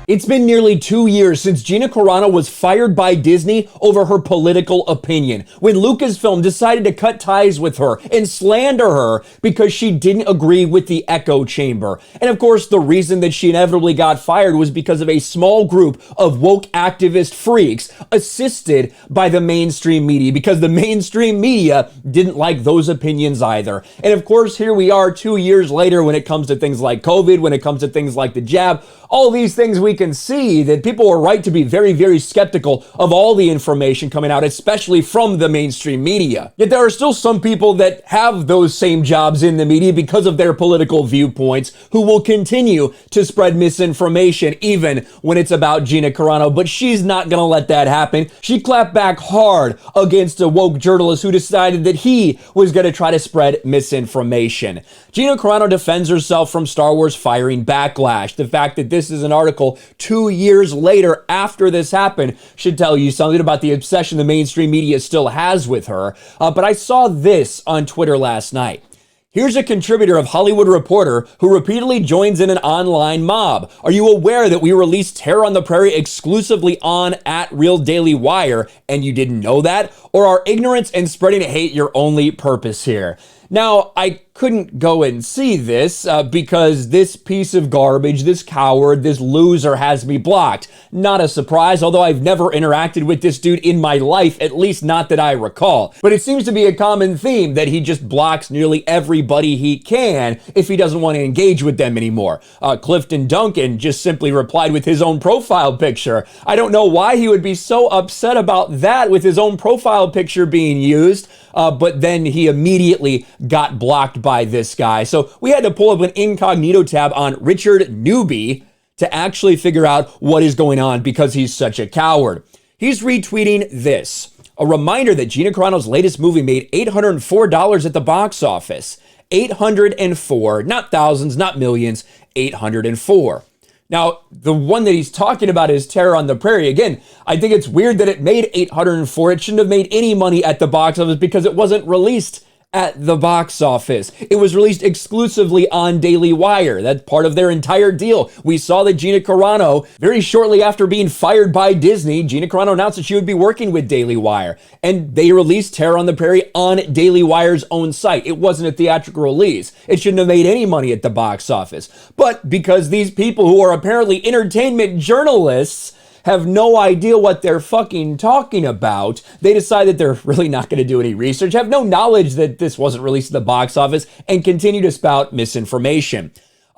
It's been nearly 2 years since Gina Carano was fired by Disney over her political opinion, when Lucasfilm decided to cut ties with her and slander her because she didn't agree with the echo chamber. And of course, the reason that she inevitably got fired was because of a small group of woke activist freaks assisted by the mainstream media, because the mainstream media didn't like those opinions either. And of course, here we are 2 years later when it comes to things like COVID, when it comes to things like the jab, all these things we can see that people are right to be very, very skeptical of all the information coming out, especially from the mainstream media. Yet there are still some people that have those same jobs in the media because of their political viewpoints who will continue to spread misinformation even when it's about Gina Carano, but she's not gonna let that happen. She clapped back hard against a woke journalist who decided that he was gonna try to spread misinformation. Gina Carano defends herself from Star Wars firing backlash. The fact that this is an article 2 years later after this happened should tell you something about the obsession the mainstream media still has with her. But I saw this on Twitter last night. Here's a contributor of Hollywood Reporter who repeatedly joins in an online mob. Are you aware that we released Terror on the Prairie exclusively on @RealDailyWire and you didn't know that? Or are ignorance and spreading hate your only purpose here? Now, I couldn't go and see this because this piece of garbage, this coward, this loser has me blocked. Not a surprise, although I've never interacted with this dude in my life, at least not that I recall. But it seems to be a common theme that he just blocks nearly everybody he can if he doesn't want to engage with them anymore. Clifton Duncan just simply replied with his own profile picture. I don't know why he would be so upset about that with his own profile picture being used, but then he immediately got blocked by this guy. So we had to pull up an incognito tab on Richard Newby to actually figure out what is going on because he's such a coward. He's retweeting this. A reminder that Gina Carano's latest movie made $804 at the box office. 804, not thousands, not millions, 804. Now, the one that he's talking about is Terror on the Prairie. Again, I think it's weird that it made 804. It shouldn't have made any money at the box office because it wasn't released at the box office. It was released exclusively on Daily Wire. That's part of their entire deal. We saw that Gina Carano, very shortly after being fired by Disney, Gina Carano announced that she would be working with Daily Wire. And they released Terror on the Prairie on Daily Wire's own site. It wasn't a theatrical release. It shouldn't have made any money at the box office. But because these people who are apparently entertainment journalists have no idea what they're fucking talking about, they decide that they're really not going to do any research, have no knowledge that this wasn't released at the box office, and continue to spout misinformation.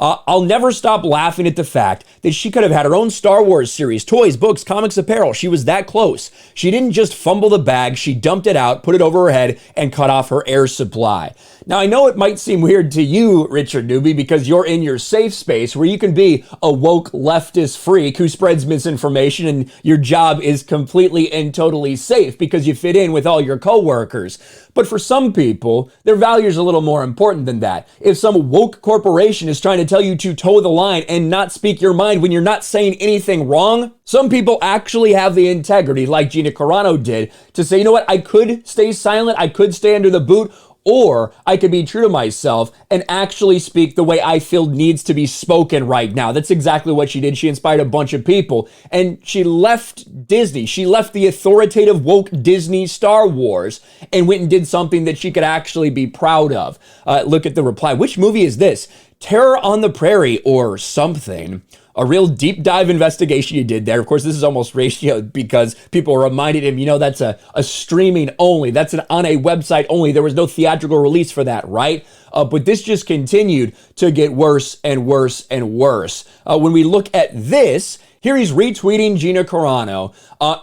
I'll never stop laughing at the fact that she could have had her own Star Wars series, toys, books, comics, apparel. She was that close. She didn't just fumble the bag, she dumped it out, put it over her head, and cut off her air supply. Now, I know it might seem weird to you, Richard Newby, because you're in your safe space where you can be a woke leftist freak who spreads misinformation and your job is completely and totally safe because you fit in with all your coworkers. But for some people, their values are a little more important than that. If some woke corporation is trying to tell you to toe the line and not speak your mind when you're not saying anything wrong, some people actually have the integrity, like Gina Carano did, to say, you know what, I could stay silent, I could stay under the boot, or I could be true to myself and actually speak the way I feel needs to be spoken right now. That's exactly what she did. She inspired a bunch of people. And she left Disney. She left the authoritative woke Disney Star Wars and went and did something that she could actually be proud of. Look at the reply. Which movie is this? Terror on the Prairie or something. A real deep dive investigation you did there. Of course, this is almost ratioed because people reminded him, you know, that's a streaming only. That's on a website only. There was no theatrical release for that, right? But this just continued to get worse and worse and worse. When we look at this, here he's retweeting Gina Carano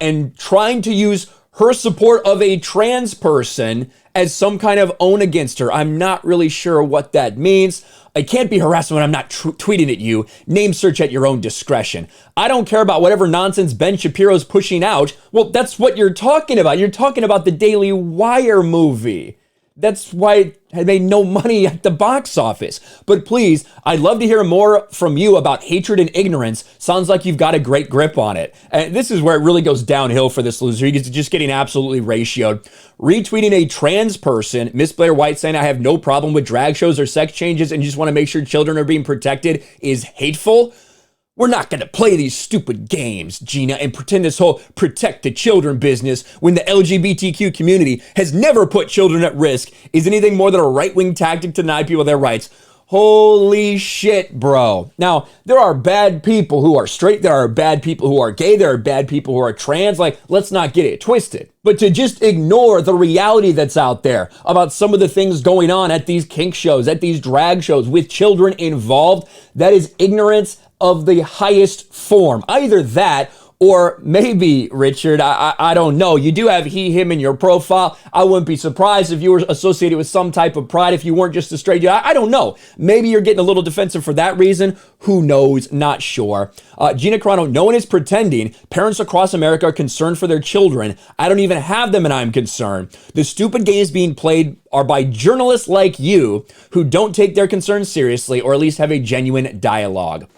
and trying to use her support of a trans person as some kind of own against her. I'm not really sure what that means. I can't be harassed when I'm not tweeting at you. Name search at your own discretion. I don't care about whatever nonsense Ben Shapiro's pushing out. Well, that's what you're talking about. You're talking about the Daily Wire movie. That's why it had made no money at the box office. But please, I'd love to hear more from you about hatred and ignorance. Sounds like you've got a great grip on it. And this is where it really goes downhill for this loser. He's just getting absolutely ratioed. Retweeting a trans person, Miss Blair White saying, I have no problem with drag shows or sex changes and just want to make sure children are being protected is hateful. We're not going to play these stupid games, Gina, and pretend this whole protect the children business when the LGBTQ community has never put children at risk is anything more than a right-wing tactic to deny people their rights. Holy shit, bro. Now, there are bad people who are straight, there are bad people who are gay, there are bad people who are trans. Like, let's not get it twisted. But to just ignore the reality that's out there about some of the things going on at these kink shows, at these drag shows with children involved, that is ignorance of the highest form. Either that, or maybe, Richard, I don't know. You do have he, him in your profile. I wouldn't be surprised if you were associated with some type of pride if you weren't just a straight dude. I don't know. Maybe you're getting a little defensive for that reason. Who knows? Not sure. Gina Carano, no one is pretending. Parents across America are concerned for their children. I don't even have them and I'm concerned. The stupid games being played are by journalists like you who don't take their concerns seriously or at least have a genuine dialogue.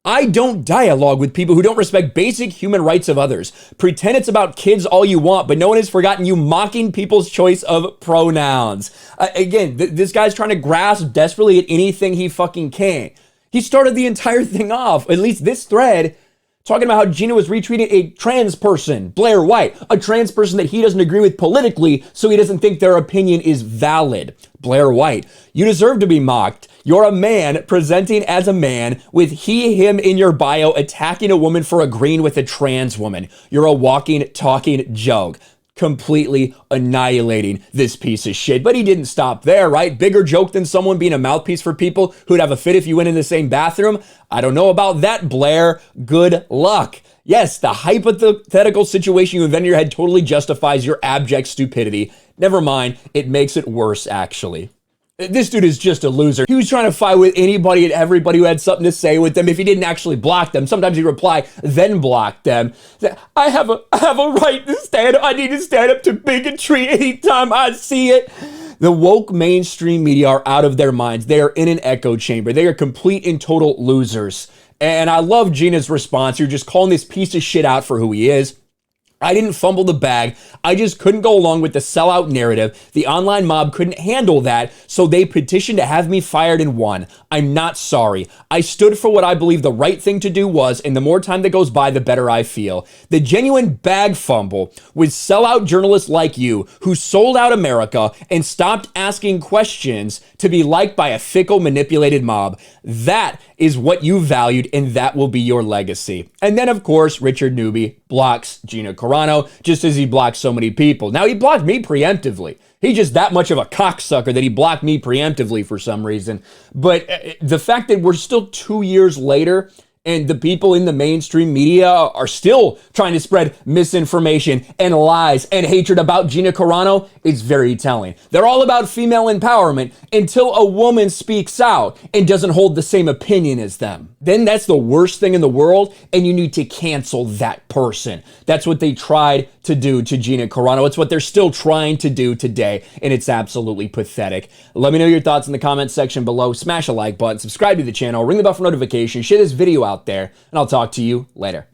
I don't dialogue with people who don't respect basic human rights of others. Pretend it's about kids all you want, but no one has forgotten you mocking people's choice of pronouns. Again, this guy's trying to grasp desperately at anything he fucking can. He started the entire thing off, at least this thread, talking about how Gina was retweeting a trans person, Blair White, a trans person that he doesn't agree with politically, so he doesn't think their opinion is valid. Blair White, you deserve to be mocked. You're a man presenting as a man with he, him in your bio, attacking a woman for agreeing with a trans woman. You're a walking, talking joke. Completely annihilating this piece of shit. But he didn't stop there, right? Bigger joke than someone being a mouthpiece for people who'd have a fit if you went in the same bathroom? I don't know about that, Blair. Good luck. Yes, the hypothetical situation you invent in your head totally justifies your abject stupidity. Never mind, it makes it worse, actually. This dude is just a loser. He was trying to fight with anybody and everybody who had something to say with them if he didn't actually block them. Sometimes he'd reply, then block them. I have a right to stand up. I need to stand up to bigotry anytime I see it. The woke mainstream media are out of their minds. They are in an echo chamber. They are complete and total losers. And I love Gina's response. You're just calling this piece of shit out for who he is. I didn't fumble the bag. I just couldn't go along with the sellout narrative. The online mob couldn't handle that, so they petitioned to have me fired and won. I'm not sorry. I stood for what I believe the right thing to do was, and the more time that goes by, the better I feel. The genuine bag fumble was sellout journalists like you who sold out America and stopped asking questions to be liked by a fickle, manipulated mob. That is what you valued, and that will be your legacy. And then, of course, Richard Newby blocks Gina Carano, just as he blocked so many people. Now, he blocked me preemptively. He's just that much of a cocksucker that he blocked me preemptively for some reason. But the fact that we're still 2 years later and the people in the mainstream media are still trying to spread misinformation and lies and hatred about Gina Carano is very telling. They're all about female empowerment until a woman speaks out and doesn't hold the same opinion as them. Then that's the worst thing in the world, and you need to cancel that person. That's what they tried to do to Gina Carano. It's what they're still trying to do today, and it's absolutely pathetic. Let me know your thoughts in the comments section below. Smash a like button, subscribe to the channel, ring the bell for notifications, share this video out there, and I'll talk to you later.